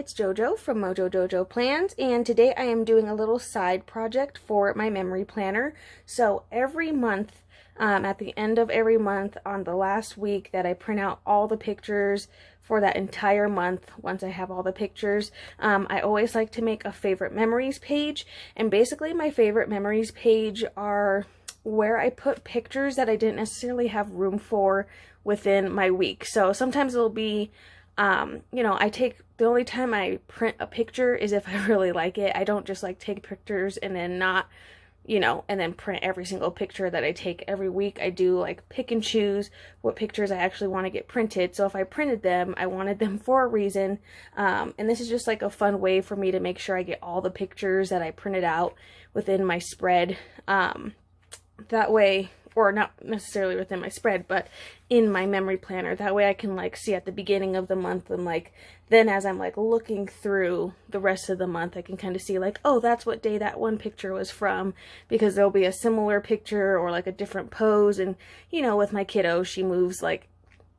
it's JoJo from Mojo Dojo Plans, and today I am doing a little side project for my memory planner. So every month, at the end of every month, on the last week that I print out all the pictures for that entire month, once I have all the pictures, I always like to make a favorite memories page. And basically my favorite memories page are where I put pictures that I didn't necessarily have room for within my week. So sometimes it'll be you know, the only time I print a picture is if I really like it. I don't just like take pictures and then not, you know, and then print every single picture that I take every week. I do like pick and choose what pictures I actually want to get printed. So if I printed them, I wanted them for a reason. And this is just like a fun way for me to make sure I get all the pictures that I printed out within my spread. That way, or not necessarily within my spread, but in my memory planner. That way I can like see at the beginning of the month, and like then as I'm like looking through the rest of the month, I can kind of see like, oh, that's what day that one picture was from, because there'll be a similar picture or like a different pose. And you know, with my kiddo, she moves like,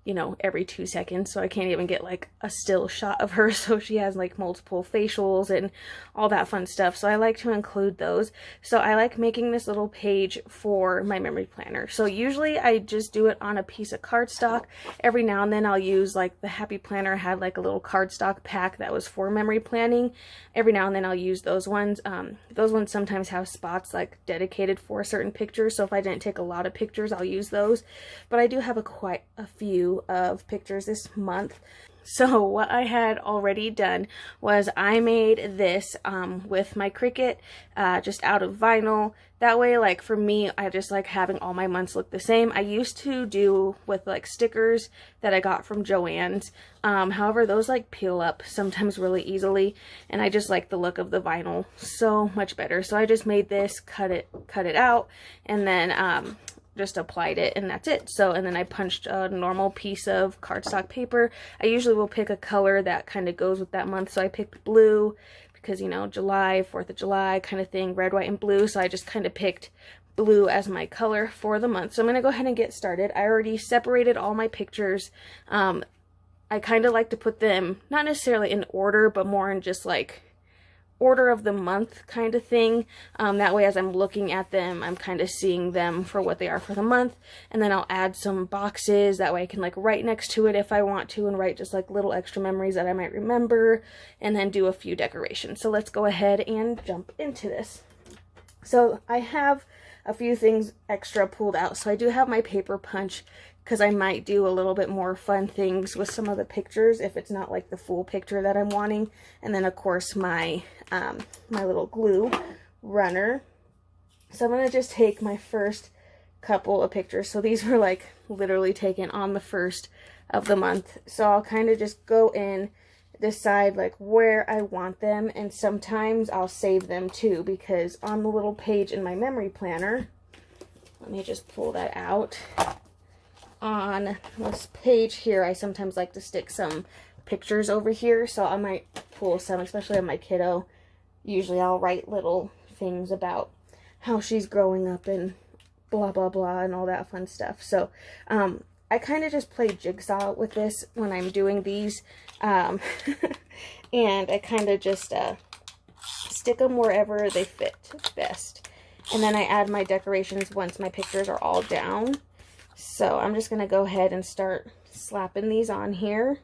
you know, every 2 seconds, so I can't even get like a still shot of her, so she has like multiple facials and all that fun stuff. So I like to include those. So I like making this little page for my memory planner. So usually I just do it on a piece of cardstock. Every now and then I'll use, like, the Happy Planner had like a little cardstock pack that was for memory planning. Every now and then I'll use those ones. Those ones sometimes have spots like dedicated for certain pictures, so if I didn't take a lot of pictures, I'll use those. But I do have quite a few of pictures this month. So what I had already done was I made this with my Cricut, just out of vinyl. That way, like, for me, I just like having all my months look the same. I used to do with like stickers that I got from Joann's. However, those like peel up sometimes really easily, and I just like the look of the vinyl so much better. So I just made this, cut it out, and then just applied it, and that's it. So, and then I punched a normal piece of cardstock paper. I usually will pick a color that kind of goes with that month. So I picked blue because, you know, July, 4th of July kind of thing, red, white, and blue. So I just kind of picked blue as my color for the month. So I'm going to go ahead and get started. I already separated all my pictures. I kind of like to put them not necessarily in order, but more in just like order of the month kind of thing. That way as I'm looking at them, I'm kind of seeing them for what they are for the month. And then I'll add some boxes. That way I can like write next to it if I want to, and write just like little extra memories that I might remember, and then do a few decorations. So let's go ahead and jump into this. So I have a few things extra pulled out. So I do have my paper punch, because I might do a little bit more fun things with some of the pictures if it's not like the full picture that I'm wanting. And then of course my my little glue runner. So I'm gonna just take my first couple of pictures. So these were like literally taken on the 1st of the month. So I'll kind of just go in, decide like where I want them, and sometimes I'll save them too, because on the little page in my memory planner, let me just pull that out. On this page here, I sometimes like to stick some pictures over here, so I might pull some, especially on my kiddo. Usually I'll write little things about how she's growing up and blah blah blah and all that fun stuff. So I kind of just play jigsaw with this when I'm doing these, and I kind of just stick them wherever they fit best, and then I add my decorations once my pictures are all down. So I'm just going to go ahead and start slapping these on here.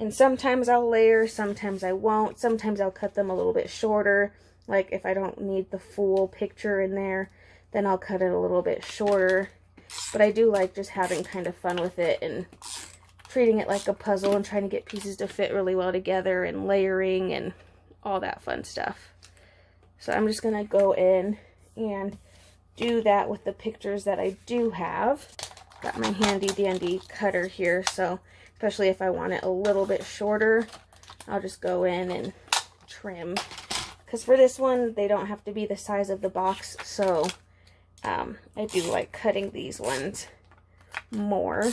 And sometimes I'll layer, sometimes I won't. Sometimes I'll cut them a little bit shorter. Like if I don't need the full picture in there, then I'll cut it a little bit shorter. But I do like just having kind of fun with it and treating it like a puzzle and trying to get pieces to fit really well together and layering and all that fun stuff. So I'm just going to go in and do that with the pictures that I do have. Got my handy dandy cutter here, so especially if I want it a little bit shorter, I'll just go in and trim. Because for this one, they don't have to be the size of the box, so I do like cutting these ones more,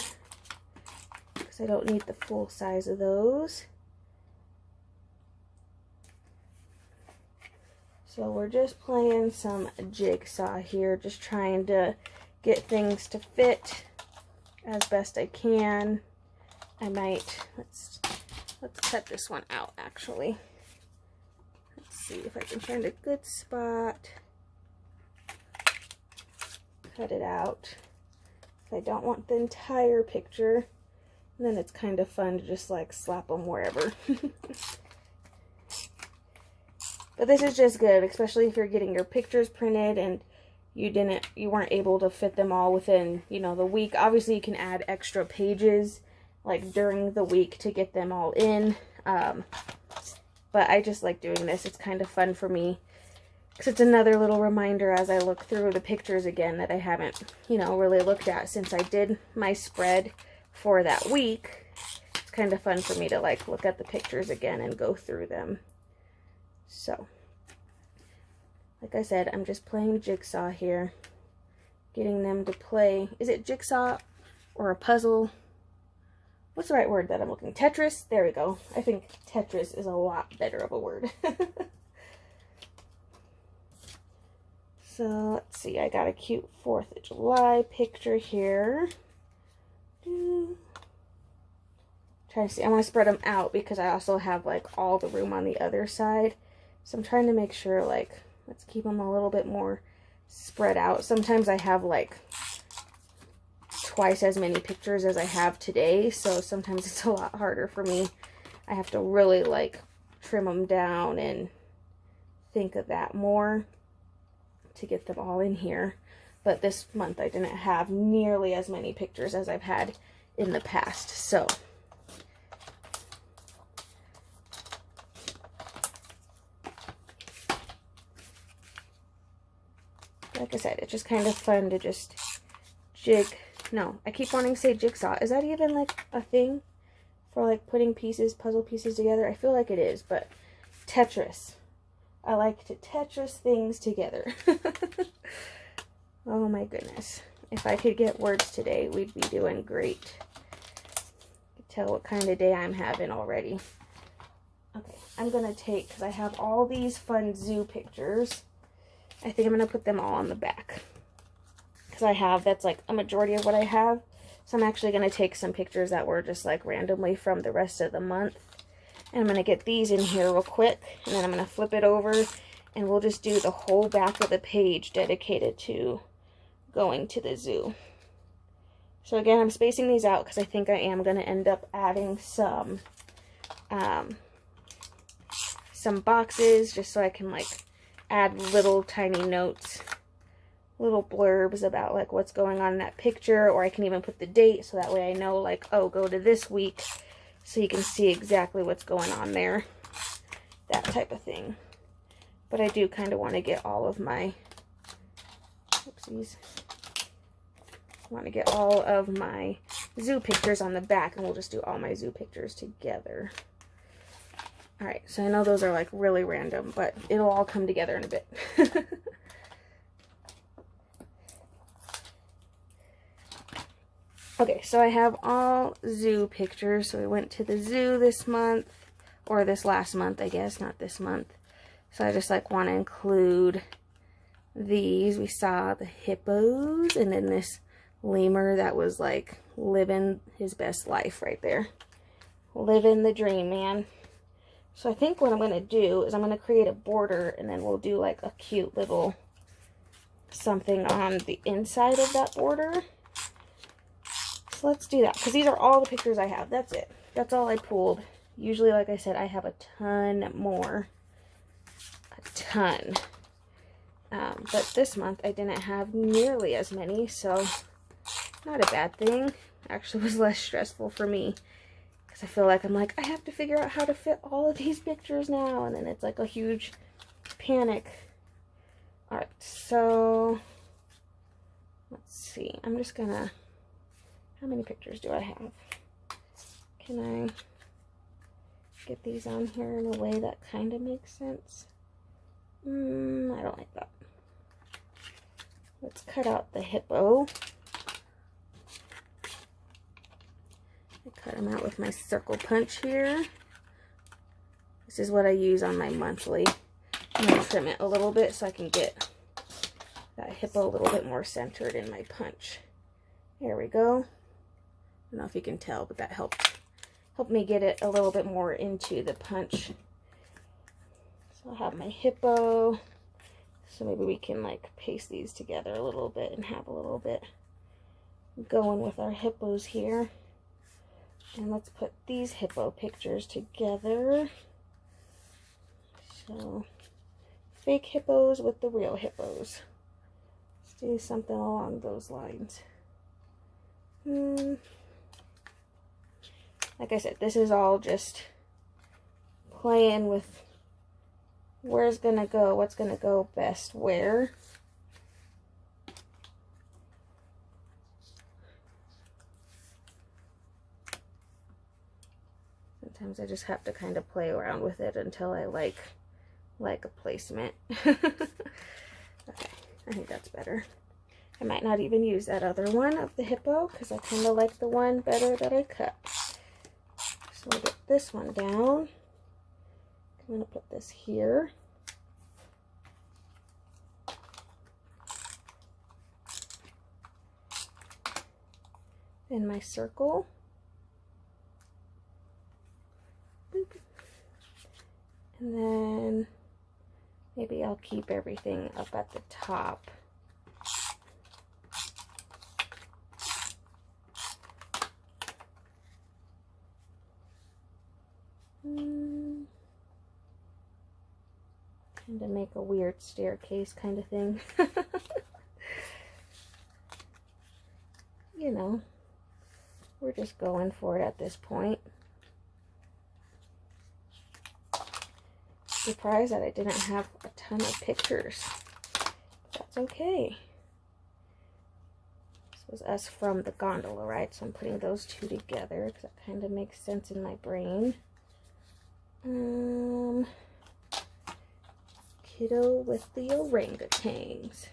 because I don't need the full size of those. So we're just playing some jigsaw here, just trying to get things to fit as best I can. I might, Let's cut this one out, actually. Let's see if I can find a good spot. Cut it out. If I don't want the entire picture, then it's kind of fun to just like slap them wherever. But this is just good, especially if you're getting your pictures printed and you weren't able to fit them all within, you know, the week. Obviously, you can add extra pages like during the week to get them all in. But I just like doing this. It's kind of fun for me because it's another little reminder as I look through the pictures again that I haven't, you know, really looked at since I did my spread for that week. It's kind of fun for me to like look at the pictures again and go through them. So, like I said, I'm just playing jigsaw here, getting them to play. Is it jigsaw or a puzzle? What's the right word that I'm looking? Tetris? There we go. I think Tetris is a lot better of a word. So, let's see. I got a cute 4th of July picture here. Trying to see. I want to spread them out because I also have like all the room on the other side. So I'm trying to make sure, like, let's keep them a little bit more spread out. Sometimes I have like twice as many pictures as I have today, so sometimes it's a lot harder for me. I have to really like trim them down and think of that more to get them all in here. But this month I didn't have nearly as many pictures as I've had in the past, so like I said, it's just kind of fun to just no, I keep wanting to say jigsaw. Is that even like a thing for like putting puzzle pieces together? I feel like it is, but Tetris. I like to Tetris things together. Oh my goodness. If I could get words today, we'd be doing great. You can tell what kind of day I'm having already. Okay, I'm going to take, because I have all these fun zoo pictures, I think I'm going to put them all on the back. Because that's like a majority of what I have. So I'm actually going to take some pictures that were just like randomly from the rest of the month. And I'm going to get these in here real quick. And then I'm going to flip it over. And we'll just do the whole back of the page dedicated to going to the zoo. So again, I'm spacing these out because I think I am going to end up adding some boxes just so I can like add little tiny notes, little blurbs about like what's going on in that picture, or I can even put the date so that way I know like, oh, go to this week so you can see exactly what's going on there, that type of thing. But I do kind of want to get all of my, oopsies, I want to get all of my zoo pictures on the back, and we'll just do all my zoo pictures together. Alright, so I know those are like really random, but it'll all come together in a bit. Okay, so I have all zoo pictures. So we went to the zoo this month, or this last month, I guess, not this month. So I just like want to include these. We saw the hippos, and then this lemur that was like living his best life right there. Living the dream, man. So I think what I'm going to do is I'm going to create a border, and then we'll do like a cute little something on the inside of that border. So let's do that, because these are all the pictures I have. That's it. That's all I pulled. Usually, like I said, I have a ton more. A ton. But this month I didn't have nearly as many, so not a bad thing. Actually, was less stressful for me. Because I feel like I'm like, I have to figure out how to fit all of these pictures now. And then it's like a huge panic. Alright, so let's see. I'm just gonna, how many pictures do I have? Can I get these on here in a way that kind of makes sense? I don't like that. Let's cut out the hippo. Cut them out with my circle punch here. This is what I use on my monthly. I'm going to trim it a little bit so I can get that hippo a little bit more centered in my punch. There we go. I don't know if you can tell, but that helped help me get it a little bit more into the punch. So I'll have my hippo. So maybe we can like paste these together a little bit and have a little bit going with our hippos here. And let's put these hippo pictures together. So fake hippos with the real hippos. Let's do something along those lines. Like I said, this is all just playing with where's gonna go, what's gonna go best where. Sometimes I just have to kind of play around with it until I like a placement. Okay, I think that's better. I might not even use that other one of the hippo because I kind of like the one better that I cut. So we'll get this one down. I'm going to put this here. In my circle. Boop. And then maybe I'll keep everything up at the top. Kind of make a weird staircase kind of thing. You know, we're just going for it at this point. Surprised that I didn't have a ton of pictures. That's okay. This was us from the gondola ride, so I'm putting those two together because that kind of makes sense in my brain. Kiddo with the orangutans.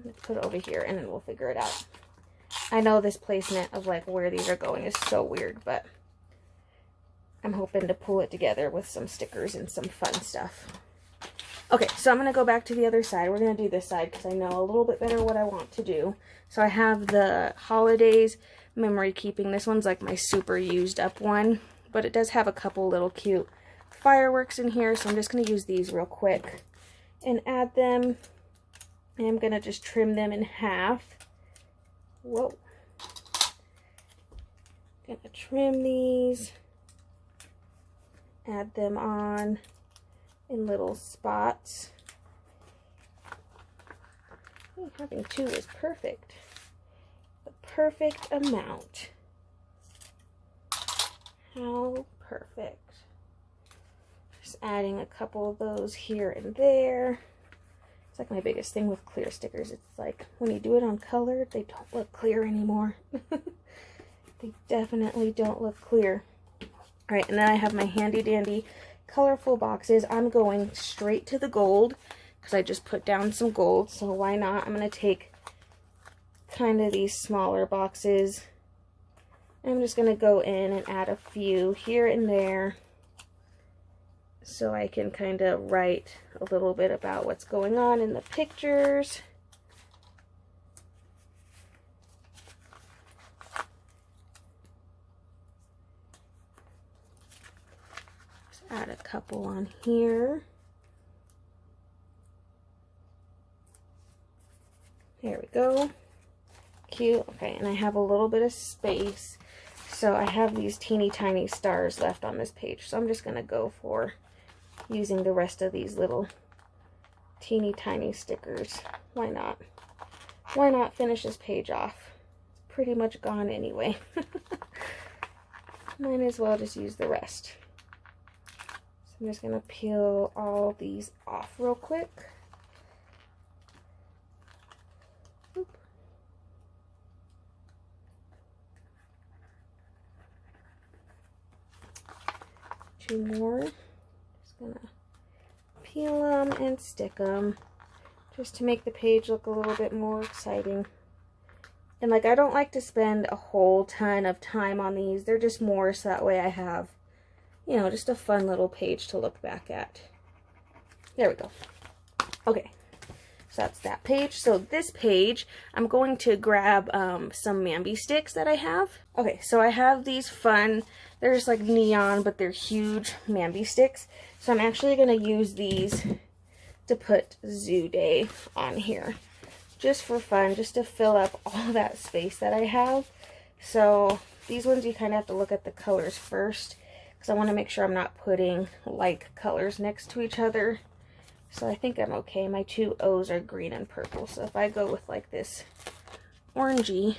Let's put it over here and then we'll figure it out. I know this placement of like where these are going is so weird, but I'm hoping to pull it together with some stickers and some fun stuff. Okay, so I'm going to go back to the other side. We're going to do this side because I know a little bit better what I want to do. So I have the holidays memory keeping. This one's like my super used up one, but it does have a couple little cute fireworks in here. So I'm just going to use these real quick and add them. And I'm going to just trim them in half. Whoa. Gonna trim these. Add them on in little spots. Having two is perfect. The perfect amount. How perfect. Just adding a couple of those here and there. It's like my biggest thing with clear stickers. It's like when you do it on color, they don't look clear anymore. They definitely don't look clear. All right, and then I have my handy dandy colorful boxes. I'm going straight to the gold because I just put down some gold, so why not? I'm going to take kind of these smaller boxes. I'm just going to go in and add a few here and there so I can kind of write a little bit about what's going on in the pictures. Add a couple on here. There we go. Cute. Okay, and I have a little bit of space. So I have these teeny tiny stars left on this page. So I'm just going to go for using the rest of these little teeny tiny stickers. Why not? Why not finish this page off? It's pretty much gone anyway. Might as well just use the rest. I'm just going to peel all these off real quick. Oop. Two more. Just going to peel them and stick them just to make the page look a little bit more exciting. And like, I don't like to spend a whole ton of time on these. They're just more so that way I have, you know, just a fun little page to look back at. There we go. Okay, So that's that page. So this page, I'm going to grab some MAMBI sticks that I have. Okay, so I have these fun, they're just like neon, but they're huge MAMBI sticks. So I'm actually going to use these to put Zoo Day on here. Just for fun, just to fill up all that space that I have. So these ones you kind of have to look at the colors first, because I want to make sure I'm not putting like colors next to each other. So I think I'm okay. My two O's are green and purple. So if I go with like this orangey,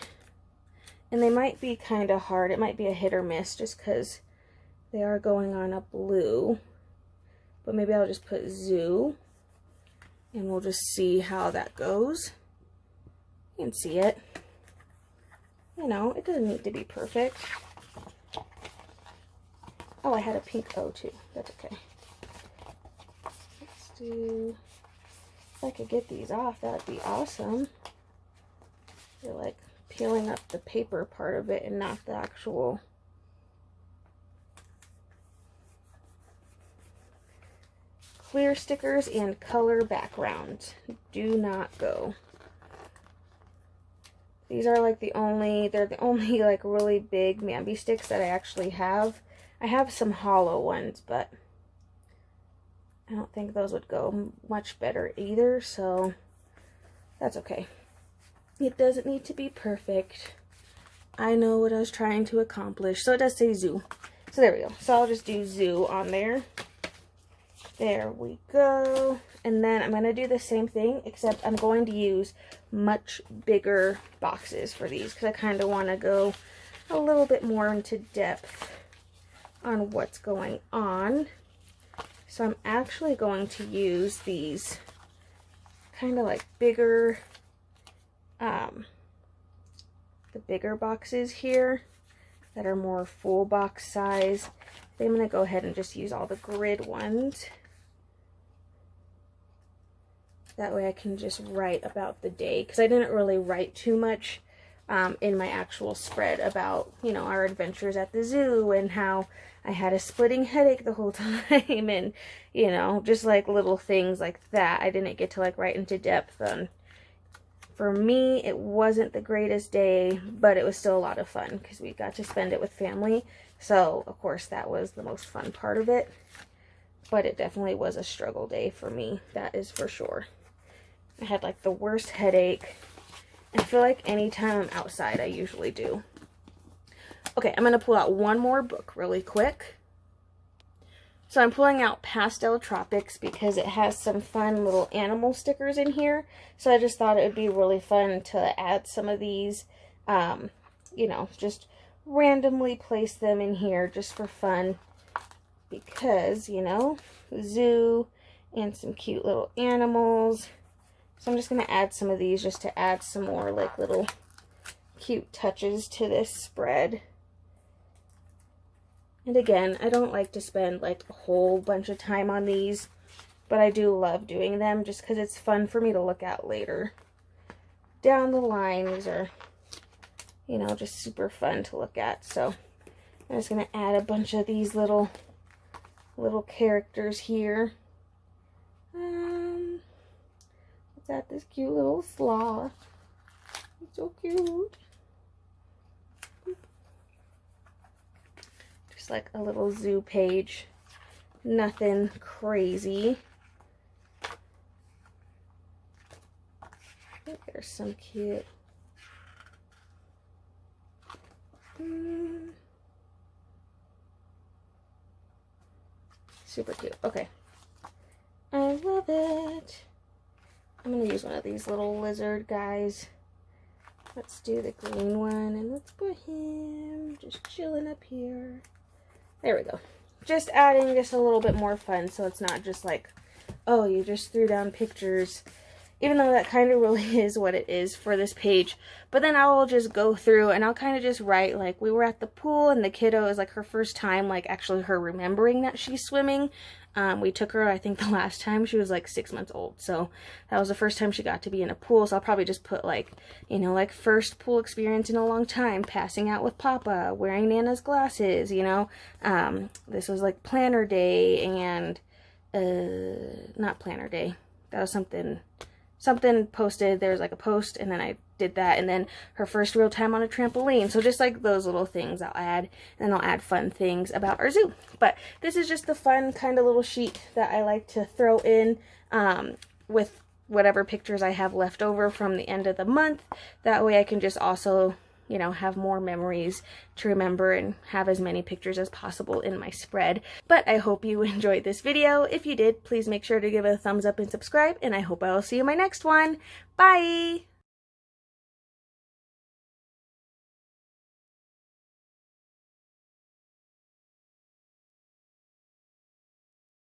and they might be kind of hard. It might be a hit or miss just because they are going on a blue. But maybe I'll just put Zoo, and we'll just see how that goes. You can see it. You know, it doesn't need to be perfect. Oh, I had a pink O too. That's okay. If I could get these off, that would be awesome. They're like peeling up the paper part of it and not the actual. Clear stickers and color background do not go. These are like they're the only like really big MAMBI sticks that I actually have. I have some hollow ones, but I don't think those would go much better either, so that's okay. It doesn't need to be perfect. I know what I was trying to accomplish. So it does say Zoo. So there we go. So I'll just do Zoo on there. There we go. And then I'm going to do the same thing, except I'm going to use much bigger boxes for these, because I kind of want to go a little bit more into depth on what's going on. So I'm actually going to use these kind of like bigger, the bigger boxes here that are more full box size. Then I'm going to go ahead and just use all the grid ones. That way I can just write about the day, because I didn't really write too much in my actual spread about, you know, our adventures at the zoo and how I had a splitting headache the whole time and, you know, just like little things like that. I didn't get to like write into depth on. For me, it wasn't the greatest day, but it was still a lot of fun because we got to spend it with family. So, of course, that was the most fun part of it. But it definitely was a struggle day for me. That is for sure. I had like the worst headache. I feel like anytime I'm outside, I usually do. Okay, I'm going to pull out one more book really quick. So I'm pulling out Pastel Tropics because it has some fun little animal stickers in here. So I just thought it would be really fun to add some of these, you know, just randomly place them in here just for fun. Because, you know, zoo and some cute little animals. So I'm just going to add some of these just to add some more like little cute touches to this spread. And again, I don't like to spend like a whole bunch of time on these, but I do love doing them just because it's fun for me to look at later. Down the line, these are, you know, just super fun to look at. So I'm just going to add a bunch of these little characters here. It's at this cute little sloth. It's so cute. Just like a little zoo page. Nothing crazy. I think there's some cute. Super cute. Okay. I love it. I'm going to use one of these little lizard guys. Let's do the green one, and let's put him just chilling up here. There we go. Just adding just a little bit more fun, so it's not just like, oh, you just threw down pictures. Even though that kind of really is what it is for this page. But then I will just go through and I'll kind of just write, like, we were at the pool and the kiddo is like her first time, like actually her remembering that she's swimming. We took her, I think the last time she was like 6 months old. So that was the first time she got to be in a pool. So I'll probably just put like, you know, like first pool experience in a long time, passing out with Papa, wearing Nana's glasses, you know. This was like planner day and, not planner day. That was something something posted, there's like a post, and then I did that, and then her first real time on a trampoline. So just like those little things I'll add, and I'll add fun things about our zoo. But this is just the fun kind of little sheet that I like to throw in with whatever pictures I have left over from the end of the month. That way I can just also, you know, have more memories to remember and have as many pictures as possible in my spread. But I hope you enjoyed this video. If you did, please make sure to give it a thumbs up and subscribe, and I hope I will see you in my next one. Bye!